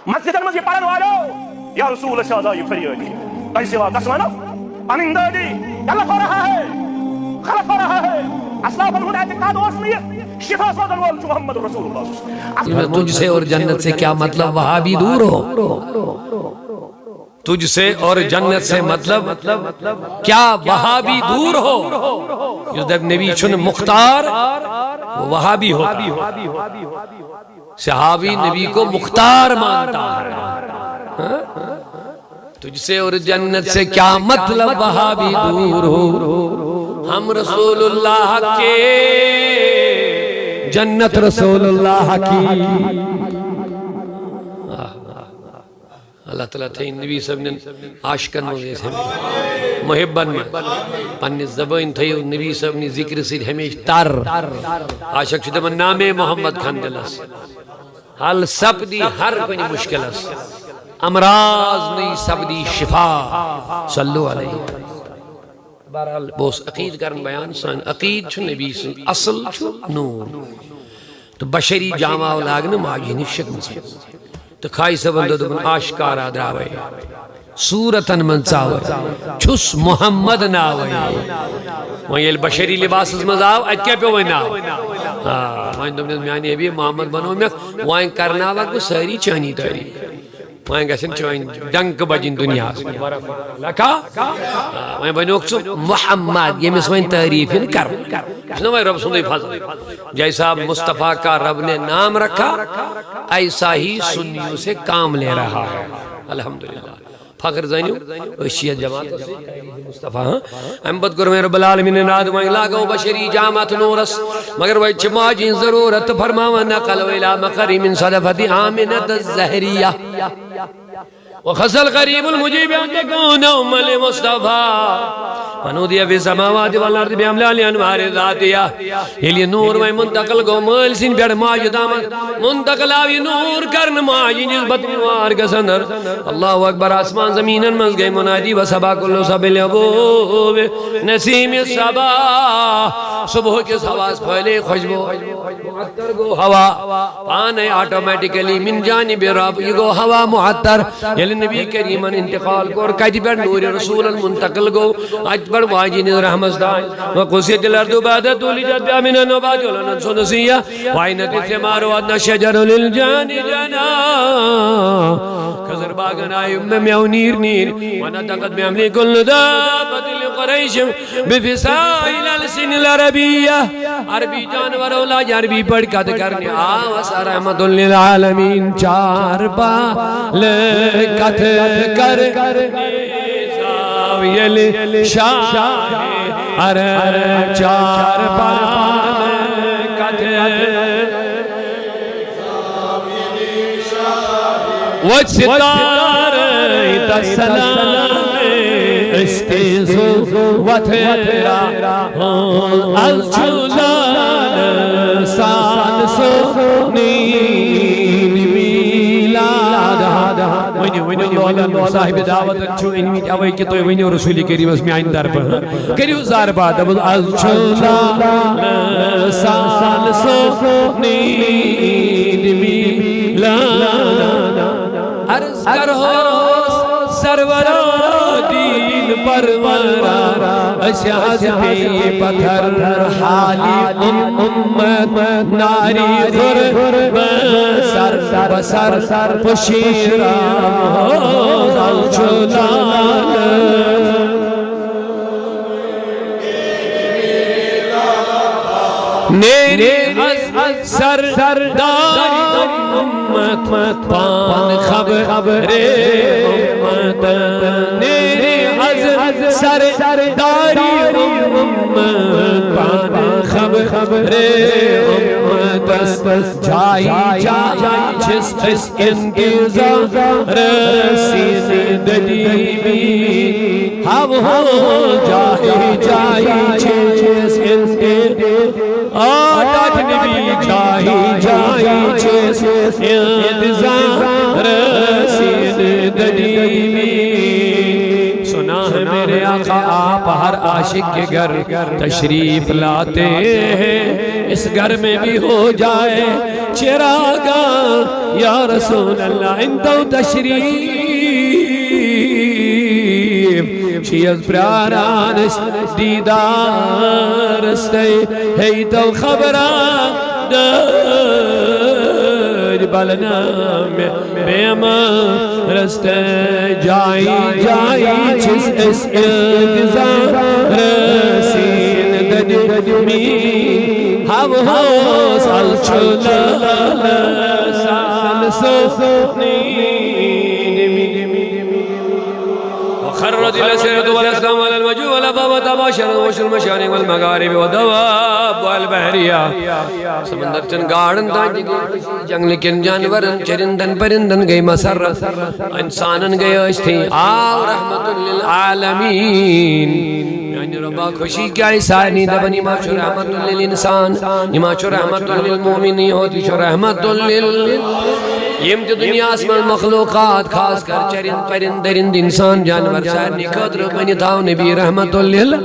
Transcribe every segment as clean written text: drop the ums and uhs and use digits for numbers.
مسجدن مز یہ پڑھن والو یا رسول شہزا یہ فریادی ایسے وا کس ونو پنن دادی غلط ہو رہا ہے غلط ہو رہا ہے اسلاف الہدى اعتقاد وصلی شفا سوزن وال محمد رسول اللہ تجھ سے اور جنت سے کیا مطلب وہابی دور ہو تجھ سے اور جنت سے مطلب کیا وہابی دور ہو جس دیکھ نبی چن مختار وہابی ہوتا صحابی نبی کو مختار مانتا ہے تجھ سے اور جنت سے کیا مطلب وہابی دور ہو ہم رسول اللہ کے جنت رسول اللہ کی اللہ تعالیٰ تھے نبی صاحب نے عاشقن میں سے محبن میں پنی زبان تھے نبی صاحب نے ذکر سے ہمیش تر عاشق شدہ من نام محمد خان دلس حل سب دی ہر کوئی مشکل اس امراض نہیں سب دی شفا صلو علیہ بہرحال بوس عقید کرن بیان سان عقید چھو نبی سے اصل چھو نور تو بشری جامع اولاغن ماجینی شکل سے تو کھائی سبن دو من آشکارا دراوے صورتن منصاوے چھس محمد ناوے وہاں یہ بشری لباس از مزاو اج کیا پہ وہ ناو وہاں دو من میانی ابھی محمد بنو میں وہاں کرنا وقت کو ساری چانی تاری وہاں گسن چوائن ڈنک بجن دنیا لکھا وہاں بنو اکسو محمد یہ مسوائن تعریفین کر اسنو رب صلی اللہ علیہ وسلم جیسا مصطفیٰ کا رب نے نام رکھا ایسا ہی سنیوں سے کام لے رہا ہے الحمدللہ فخر زینیو اشیت جماعت سے مصطفیٰ امبت گرمیں رب العالمین ناد وائن لاغو بشری جامعت نورس مگر وائن چماجین ضرورت فرماوان نقلو الى مقری من صدفت آمنت الزہریہ وخصل قریب المجیب ان تکون ام لمصطفیٰ فنودیا فی السماوات والارض بیاملال انوار ذاتیہ یہ لئے نور میں منتقل گو مال سن بیڑ ماجد آمد منتقل آوی نور کرن ماجی نسبت نوار کا سندر اللہ اکبر آسمان زمینن مز گئی منادی و سبا کلو سب الابوب نسیم سبا صبح کے سواز پھلے خوشبو معطر گو ہوا پانے آٹومیٹیکلی من جانب رب یہ گو ہوا معطر یلی نبی کریمن انتقال کو اور قید پر نور رسول المنتقل گو اجبر واجین رحمت دائیں وقصیت الارض بعد طول جد من النبات ولنن سنسیہ وعینت الثمار وادنا شجر للجان جنا خضر باغن آئیم میو نیر نیر ونطقت بیعملی کل دابت لقریش بفسائل السن العربیہ عربی جانور اولاج عربی پڑھ کت کرنے آواز رحمت للعالمین چار با لکت کرنے زاویل شاہ عرب چار با لکت وچتار تسلام استیزو وترا الجلال سانسو نین میلاد ونیو لولن صاحب دعوت چھو انویت اوئی کہ توی ونیو رسولی کریم اس میں آئین در پر کریو زاربا دبل الجلال سانسو نین میلاد عرض کرو سرورا دین پرورا اشعاز پی پتھر حالی امت ناری خور بسر پشیرا الجلال نیرے از سرداری امت پان خبر امت نیرے از سرداری امت پان خبر امت جائی جس انتظار رسین دلیمی ہم ہو جائی جس انتظار آتات نبی جائی چیز انتظار رسید دلیمی سنا ہے میرے آقا آپ ہر عاشق کے گھر تشریف لاتے ہیں اس گھر میں بھی ہو جائے چراغا یا رسول اللہ اندو تشریف شیز پرارانش دیدار استے ہے تو خبران در بلنا میں بیما رستے جائی جائی چس اس انتظار رسین ددمین ہم ہو سال چھولا سال سنین وخرت الأسرة والأسلام والمجوع والأبواب تباشر وشر المشارق والمغارب والدواب والبحرية سمندر چن گاڑن تانجی جنگل کن جانورن چرندن پرندن گئی مسرت انسانن گئی اشتی آو رحمت للعالمین یعنی ربا خوشی کیا عیسانی دبنی ما شو رحمت للانسان ما شو رحمت للمومنی ہوتی شو رحمت یم تی دنیا اسمان مخلوقات خاص کر چرند پرند درند انسان جانور سارنی قدر بنی تاو نبی رحمت اللہ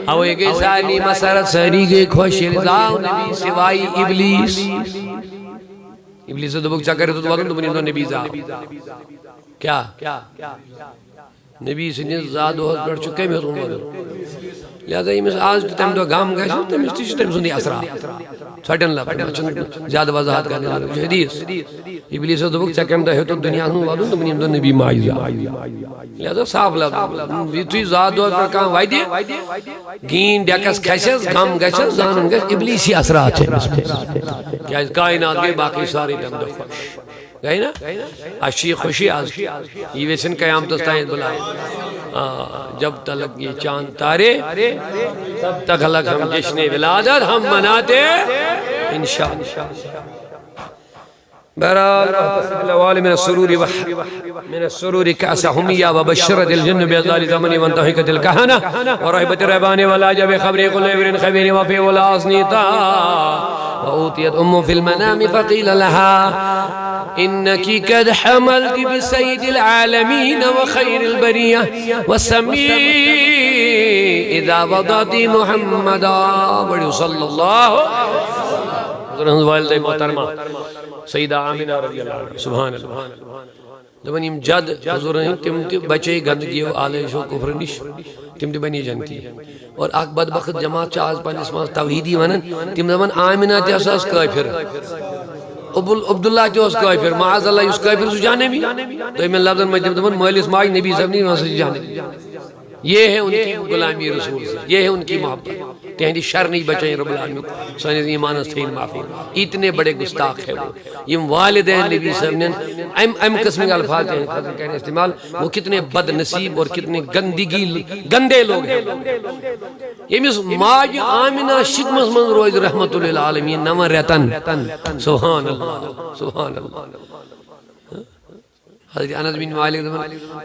اوے گئی سارنی مسرت ساری گئی خوش رضاو نبی سوائی ابلیس ابلیس تو بک چکر تو وقت تو بنی تو نبی زا کیا نبی سنی زاد و حض بڑھ چکے میں تو لہذا یہ آج تم دو گام گئے تم اس تیش تم سنی اسرا سٹن لب زیادہ وضاحت کرنے لگا حدیث ابلیس تو بک چکم دا ہے تو دنیا نو وادوں تو بنیم تو نبی مائزا لہذا صاف لب توی زاد و پر کام وائی دی گین ڈیکس کھیسز گام گیسز زانن گیس ابلیسی اسرات ہے کیا اس کائنات گئی باقی ساری دم دو خوش گئی نا اشی خوشی آز یہ ویسن قیام تستائیں بلائیں جب تلک یہ چاند تارے تب تک لگ ہم جشن ولادت ہم مناتے انشاءاللہ بہرحال من السرور كأس حمية وبشرت الجن بأزال زمن وانتهكت الكهنة ورهبة الرهبان والعجب خبر كل إبر خبير وفي ولا أصنيتا وأوتيت أم في المنام فقيل لها إنك قد حملت بسيد العالمين وخير البرية والسمي إذا وضعت محمدا صلى الله والدہ محترمہ سیدہ آمینہ رضی اللہ عنہ سبحان اللہ دبن یم جد حضور ہیں تم تی بچے گندگی و آلیش و کفر نش تم تی بنی جنتی اور اک بدبخت جماعت چاہز پانیس ماز توحیدی ونن تم دبن آمینہ تی اساس کافر عبداللہ تی اس کافر معاذ اللہ اس کافر سو جانے بھی تو میں لفظاً مجھے دبن مہلیس مائی نبی صاحب نہیں وہاں سے جانے یہ ہے ان کی غلامی رسول سے یہ ہے ان کی محبت تہندی شر نہیں بچائیں رب العالمین سنید ایمان استھین معافی اتنے بڑے گستاخ ہے وہ یہ والدین نبی صاحب نے ام قسم کے الفاظ ہیں کہنے استعمال وہ کتنے بد نصیب اور کتنے گندے لوگ ہیں یہ ماج آمینہ شکمز من روز رحمت للعالمین نمہ رتن سبحان اللہ سبحان اللہ حضرت انس بن مالک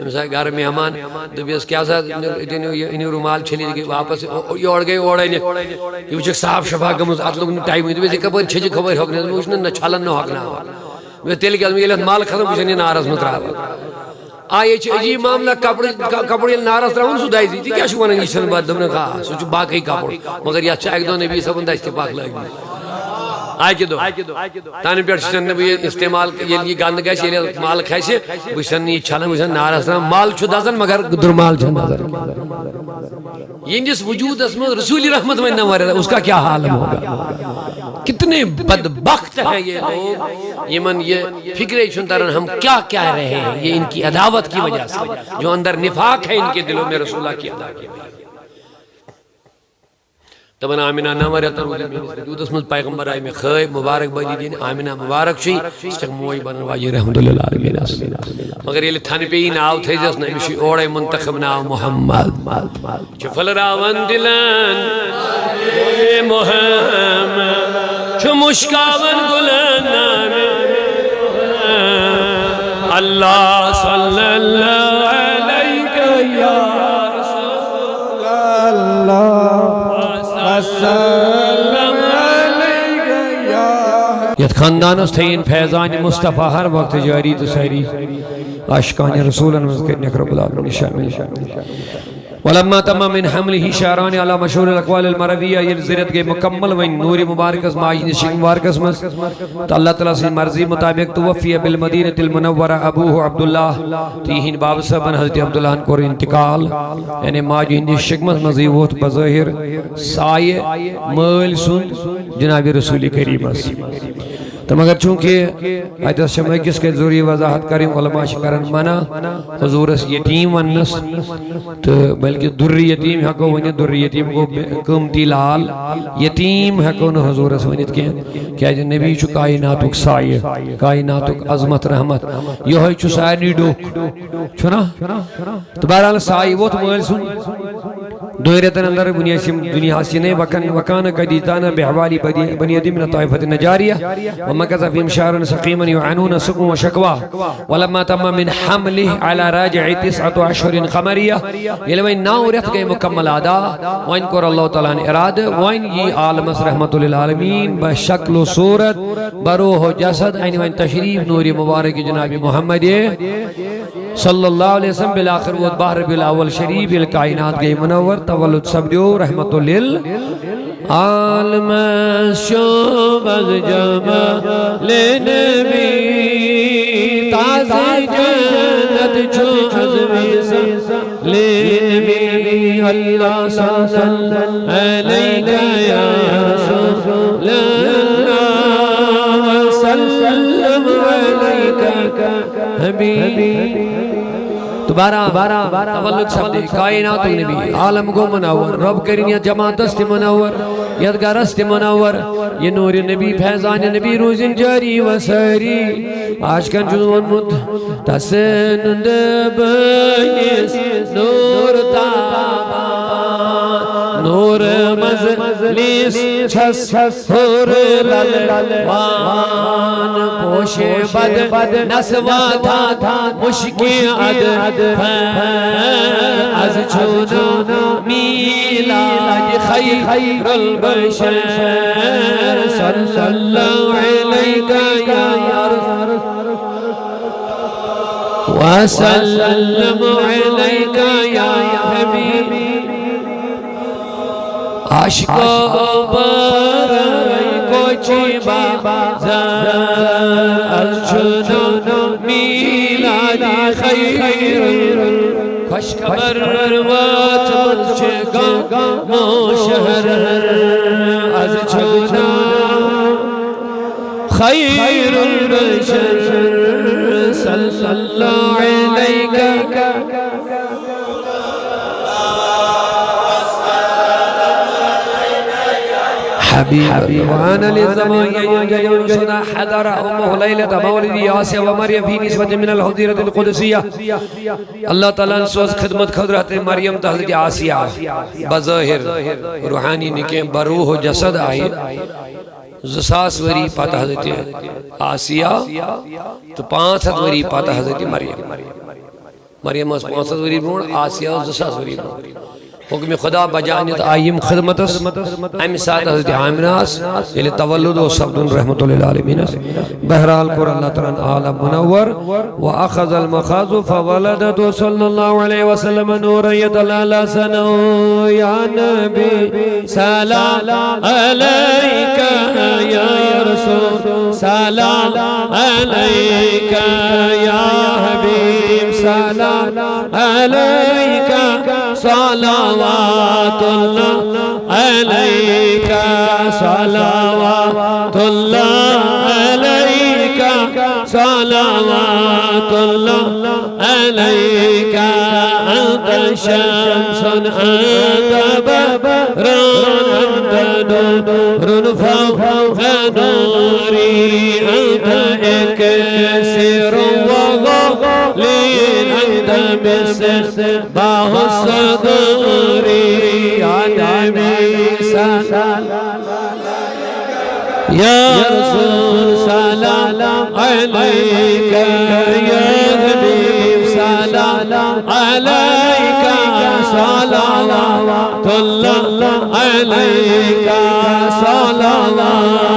مثلا گھر میں ہمان دبیس کیا سا انہی رومال چھلی دی واپس یوڑ گئی اوڑائی نے یہ وچھک صاحب شفا گمز ات لوگ ٹائم ہوئی دبیس کبر چھجی خبر ہوگنے وچھنے نہ چھالن نہ ہوگنا میں تیل کے علمی علت مال ختم وچھنے نارس مترا آئے چھ عجیب معاملہ کپڑی نارس راؤن سدائی دی کیا شوانا گیشن بعد دمنا کہا سوچو باقی کپڑ مگر یہ اچھا ایک دو نبی سبن دا استفاق لگی آئے کے دو تانی پیٹ شن نبی استعمال یہ گاند گئے یہ مال کھائے بشن یہ چھالن بشن نارس راؤن مال چھو دازن مگر درمال چھو دازن یہ جس وجود اسمت رسولی رحمت میں نوارے اس کا کیا حال ہوگا کتنے بدبخت ہیں یہ لوگ یہ من یہ فکر چنترن ہم کیا کہہ رہے ہیں یہ ان کی عداوت کی وجہ سے جو اندر نفاق ہے ان کے دلوں میں رسول اللہ کی ادا کی تبن آمینہ نامر دود اسمت پیغمبر آئی میں خیب مبارک بائی دین آمینہ مبارک شئی اس تک موئی بنن واجی رحمت اللہ علیہ مگر یہ لتھانی پہ ہی ناو تھے جس نمیشی اوڑے منتخب ناو محمد چفل راون دلان محمد چو مشکاون گلن اللہ صلی اللہ علیہ یا رسول اللہ یت خاندان اس تھین فیضان مصطفیٰ ہر وقت جاری تو سہری عاشقان رسولن مذکر نکر رب العالمین شامل ولما تم من حمله شعران على مشهور الاقوال المرویہ یہ زرت گئے مکمل وین نور مبارکس ماج نشک مبارکس مس تو اللہ تعالیٰ سے مرضی مطابق توفی بالمدینة المنورہ ابوہ عبداللہ تیہین باب صاحبن حضرت عبداللہ کو انتقال یعنی ماج نشک مزیوت بظاہر سائے مل سن جناب رسول کریم تو مگر چونکہ حیدر شمعی کس کے ضروری وضاحت کریں علماء شکرن منع حضور اس یتیم ونس تو بلکہ دری یتیم حقو ونی دری یتیم کو قیمتی لال یتیم حقو نو حضور اس ونیت کیا جو نبی چو کائناتک سائے کائناتک عظمت رحمت یہ ہوئی چو سائے ڈوک چھنا تو بہرحال سائے وہ تو مول سن دویرتن اندر دنیا سینے وکان قدیتانا بحوالی بنی ادی من طائفت نجاریہ ومکذ فیم شارن سقیما یعنون سقم و شکوا ولما تم من حملہ علی راجع 9 اشہر قمریہ یلوی 9 رت گئے مکمل آدھا وائن کور اللہ تعالیٰ نے اراد وائن یہ عالم رحمت للعالمین بشکل و صورت بروح و جسد وائن تشریف نور مبارک جناب محمد صلی اللہ علیہ وسلم بالآخر وہ بحر بالاول شریف الکائنات گئی منور تولد سبدیو رحمت عالم شوبز جمال نبی تازی جنت چھو عظمی سلنبی اللہ صلی اللہ علیکہ یا رسول اللہ وسلم علیکہ حبیب دوبارہ تولد سبدی کائنات النبی عالم کو منور رب کرین یا جماعت است منور یدگار است منور یہ نور نبی فیضان نبی روزن جاری و ساری آشکن جنون مد تسند بینیس نور تابان نور مزلیس چھس حور للوان پوش بد نسوا تھا مشکی عد از چونو میلاد خیر البشر صلی اللہ علیکہ یا رسول وسلم علیکہ یا حبیب عاشقوں پر کوچی بازار از چونو میلاد خیر خوش خبر وات مجھگا موشہر از چونا خیر البشر صلی اللہ علیکہ حبيب وانا للزمان يجون شنا حضر امه ليله مولد ياسر ومريم في نسبه من الحضيره القدسيه الله تعالى سوز خدمت حضرت مریم حضرت آسیہ بظاہر روحانی نکیں بروح و جسد آئی زساس وری پاتا حضرت آسیہ تو 500 وری پاتا حضرت مریم مریم اس 500 وری بون آسیہ زساس وری بون حکم خدا بجانت آئیم خدمت امی ساتھ حضرت عامناس یلی تولد و سبدن رحمت للعالمین بہرحال قرآن اللہ تعالیٰ عالم منور وَأَخَذَ الْمَخَازُ فَوَلَدَتُ صلی اللہ علیہ وسلم نوریت اللہ سنو یا نبی سلام علیکہ یا رسول سلام علیکہ یا حبیب سلام علیکہ صلوات اللہ علیکہ صلوات اللہ علیکہ صلوات اللہ علیکہ انت شمس انت بدران انت نور فوق نوری انت اکسر وغلین انت مصباح الصدور یا نبی سلام یا رسول سلام علیکہ یا حبیب سلام علیکہ صلوات اللہ علیکہ صلوات